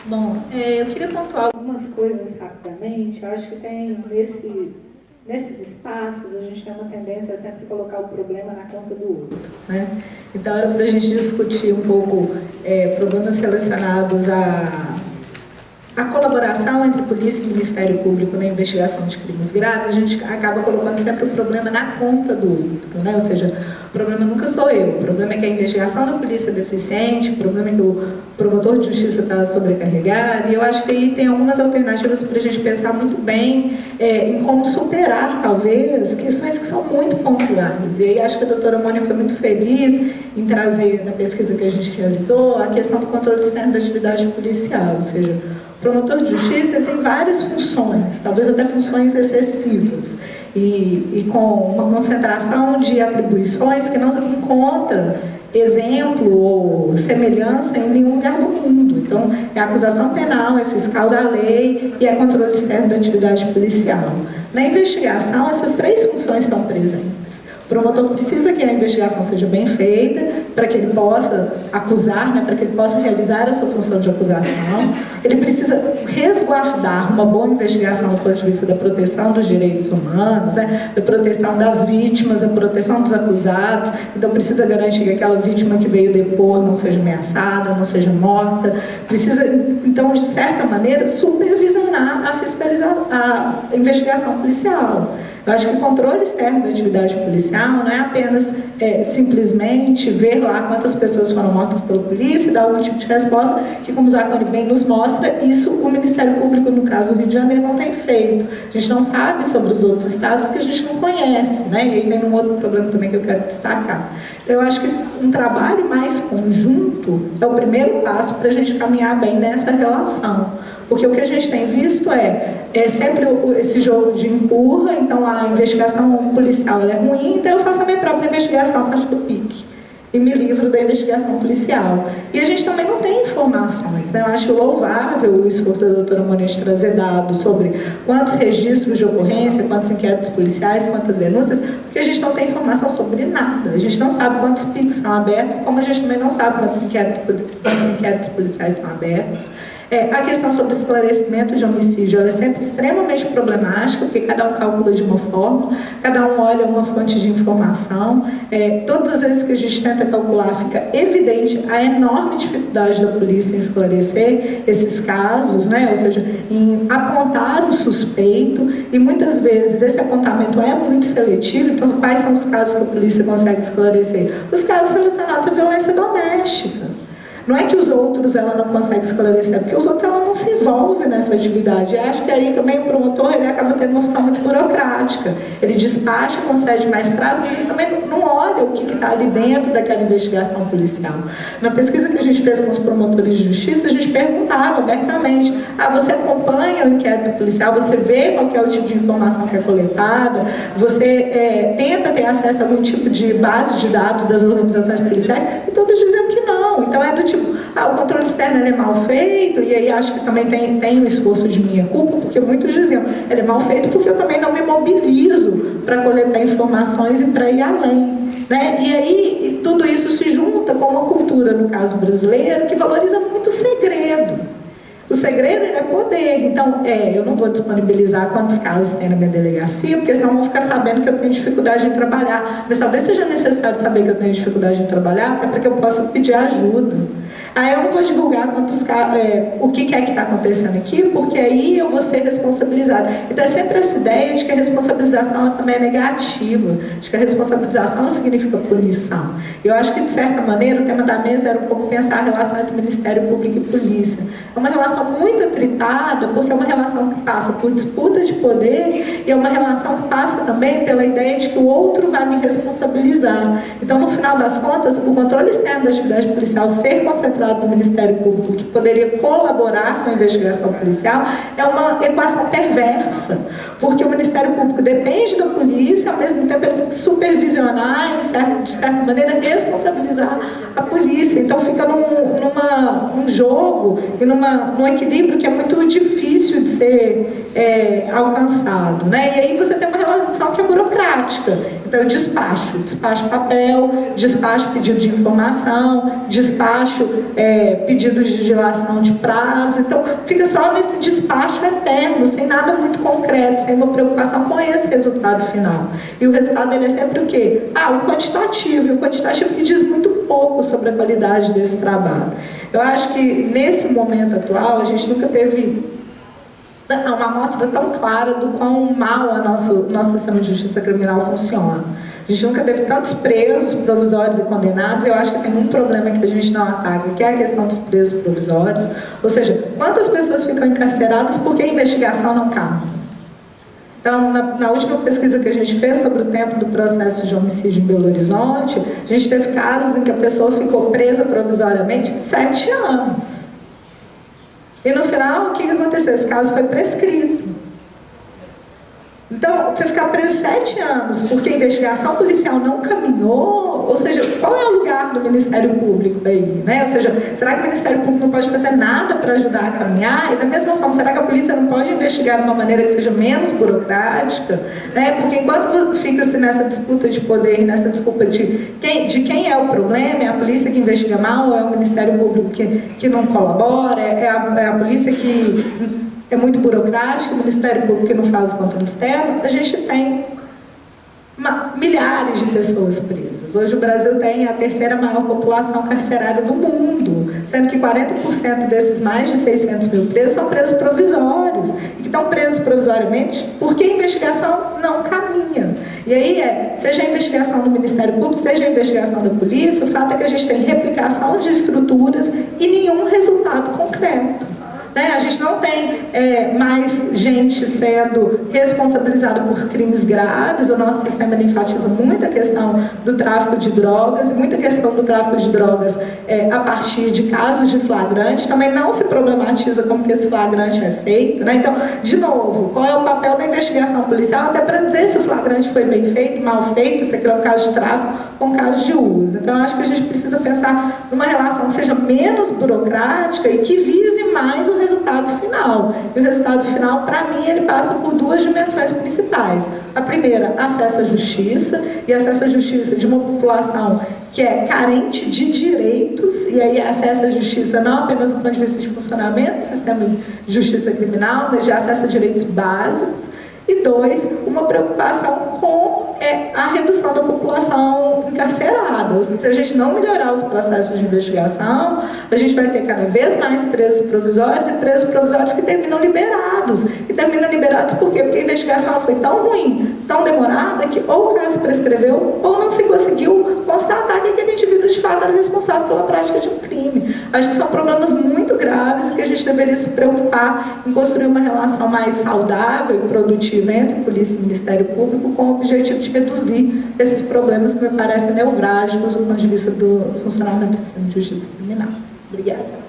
Bom, eu queria pontuar algumas coisas rapidamente. Eu acho que tem nesses espaços a gente tem uma tendência a sempre colocar o problema na conta do outro, né? Então, era para a gente discutir um pouco problemas relacionados a colaboração entre polícia e Ministério Público na investigação de crimes graves. A gente acaba colocando sempre o problema na conta do outro, né? Ou seja, o problema nunca sou eu, o problema é que a investigação da polícia é deficiente, o problema é que o promotor de justiça está sobrecarregado, e eu acho que aí tem algumas alternativas para a gente pensar muito bem em como superar, talvez, questões que são muito pontuais. E aí acho que a doutora Mônica foi muito feliz em trazer, na pesquisa que a gente realizou, a questão do controle externo da atividade policial, ou seja, o promotor de justiça tem várias funções, talvez até funções excessivas, e com uma concentração de atribuições que não se encontra exemplo ou semelhança em nenhum lugar do mundo. Então, é acusação penal, é fiscal da lei e é controle externo da atividade policial. Na investigação, essas três funções estão presentes. O promotor precisa que a investigação seja bem feita, para que ele possa acusar, né, para que ele possa realizar a sua função de acusação. Ele precisa resguardar uma boa investigação do ponto de vista da proteção dos direitos humanos, né, da proteção das vítimas, da proteção dos acusados. Então, precisa garantir que aquela vítima que veio depor não seja ameaçada, não seja morta. Precisa, então, de certa maneira, supervisionar a investigação policial. Eu acho que o controle externo da atividade policial não é apenas simplesmente ver lá quantas pessoas foram mortas pela polícia e dar algum tipo de resposta, que, como o Zaconi bem nos mostra, isso o Ministério Público, no caso do Rio de Janeiro, não tem feito. A gente não sabe sobre os outros estados porque a gente não conhece, né? E aí vem um outro problema também que eu quero destacar. Então, eu acho que um trabalho mais conjunto é o primeiro passo para a gente caminhar bem nessa relação. Porque o que a gente tem visto é sempre esse jogo de empurra, então a investigação policial ela é ruim, então eu faço a minha própria investigação a partir do PIC e me livro da investigação policial. E a gente também não tem informações, né? Eu acho louvável o esforço da doutora Mônica de trazer dados sobre quantos registros de ocorrência, quantos inquéritos policiais, quantas denúncias, porque a gente não tem informação sobre nada. A gente não sabe quantos PICs são abertos, como a gente também não sabe quantos inquéritos policiais são abertos. A questão sobre esclarecimento de homicídio ela é sempre extremamente problemática, porque cada um calcula de uma forma, cada um olha uma fonte de informação. Todas as vezes que a gente tenta calcular, fica evidente a enorme dificuldade da polícia em esclarecer esses casos, né? Ou seja, em apontar o suspeito, e muitas vezes esse apontamento é muito seletivo. Então, quais são os casos que a polícia consegue esclarecer? Os casos relacionados à violência doméstica. Não é que os outros ela não consegue esclarecer, porque os outros ela não se envolve nessa atividade. Eu acho que aí também o promotor ele acaba tendo uma função muito burocrática. Ele despacha, concede mais prazo, mas ele também não olha o que está ali dentro daquela investigação policial. Na pesquisa que a gente fez com os promotores de justiça, a gente perguntava abertamente: você acompanha o inquérito policial, você vê qual que é o tipo de informação que é coletada, você tenta ter acesso a algum tipo de base de dados das organizações policiais? E todos diziam que não. Então é do tipo, o controle externo ele é mal feito, e aí acho que também tem um esforço de minha culpa, porque muitos diziam, ele é mal feito porque eu também não me mobilizo para coletar informações e para ir além, né? E aí tudo isso se junta com uma cultura, no caso brasileiro, que valoriza muito o segredo. O segredo ele é poder. Então, eu não vou disponibilizar quantos casos tem na minha delegacia, porque senão vão ficar sabendo que eu tenho dificuldade em trabalhar. Mas talvez seja necessário saber que eu tenho dificuldade em trabalhar, para que eu possa pedir ajuda. Aí eu não vou divulgar o que é que está acontecendo aqui, porque aí eu vou ser responsabilizada. Então é sempre essa ideia de que a responsabilização ela também é negativa, de que a responsabilização ela significa punição. Eu acho que, de certa maneira, o tema da mesa era um pouco pensar a relação entre Ministério Público e polícia. É uma relação muito atritada, porque é uma relação que passa por disputa de poder e é uma relação que passa também pela ideia de que o outro vai me responsabilizar. Então, no final das contas, o controle externo da atividade policial ser concentrado no Ministério Público, que poderia colaborar com a investigação policial, é uma equação perversa, porque o Ministério Público depende da polícia, ao mesmo tempo ele tem que supervisionar e, de certa maneira, responsabilizar a polícia. Então fica num jogo e num equilíbrio que é muito difícil de ser alcançado, né? E aí você tem uma relação função que é burocrática. Então, eu despacho papel, despacho pedido de informação, despacho pedidos de dilação de prazo. Então, fica só nesse despacho eterno, sem nada muito concreto, sem uma preocupação com esse resultado final. E o resultado ele é sempre o quê? O quantitativo, e o quantitativo que diz muito pouco sobre a qualidade desse trabalho. Eu acho que, nesse momento atual, a gente nunca teve uma amostra tão clara do quão mal nosso sistema de justiça criminal funciona. A gente nunca teve tantos presos provisórios e condenados. Eu acho que tem um problema que a gente não ataca, que é a questão dos presos provisórios. Ou seja, quantas pessoas ficam encarceradas porque a investigação não cabe? Então, na última pesquisa que a gente fez sobre o tempo do processo de homicídio em Belo Horizonte, a gente teve casos em que a pessoa ficou presa provisoriamente 7 anos. E no final, o que aconteceu? Esse caso foi prescrito. Então, você ficar preso 7 anos porque a investigação policial não caminhou, ou seja, qual é o lugar do Ministério Público aí, né? Ou seja, será que o Ministério Público não pode fazer nada para ajudar a caminhar? E da mesma forma, será que a polícia não pode investigar de uma maneira que seja menos burocrática? Né? Porque enquanto fica-se nessa disputa de poder, nessa disputa de quem é o problema, é a polícia que investiga mal, ou é o Ministério Público que não colabora, é a polícia que é muito burocrático, o Ministério Público que não faz o controle externo, a gente tem milhares de pessoas presas. Hoje o Brasil tem a 3ª maior população carcerária do mundo, sendo que 40% desses mais de 600 mil presos são presos provisórios, e que estão presos provisoriamente porque a investigação não caminha. E aí seja a investigação do Ministério Público, seja a investigação da polícia, o fato é que a gente tem replicação de estruturas e nenhum resultado concreto. A gente não tem mais gente sendo responsabilizada por crimes graves. O nosso sistema enfatiza muito a questão do tráfico de drogas, e muita questão do tráfico de drogas a partir de casos de flagrante. Também não se problematiza como que esse flagrante é feito. Então, de novo, qual é o papel da investigação policial até para dizer se o flagrante foi bem feito, mal feito, se aquilo é um caso de tráfico ou um caso de uso. Então, eu acho que a gente precisa pensar numa relação que seja menos burocrática e que vise mais o resultado final. E o resultado final, para mim, ele passa por 2 dimensões principais. A primeira, acesso à justiça, e acesso à justiça de uma população que é carente de direitos, e aí acesso à justiça não apenas do ponto de vista de funcionamento do sistema de justiça criminal, mas de acesso a direitos básicos. E 2, uma preocupação com a redução da população encarcerada. Se a gente não melhorar os processos de investigação, a gente vai ter cada vez mais presos provisórios e presos provisórios que terminam liberados. E terminam liberados por quê? Porque a investigação foi tão ruim, tão demorada, que ou o caso prescreveu ou não se conseguiu constatar que aquele indivíduo de fato era responsável pela prática de um crime. Acho que são problemas muito graves e que a gente deveria se preocupar em construir uma relação mais saudável e produtiva entre polícia e Ministério Público, com o objetivo de reduzir esses problemas que me parecem nevrálgicos do ponto de vista do funcionamento do sistema de justiça criminal. Obrigada.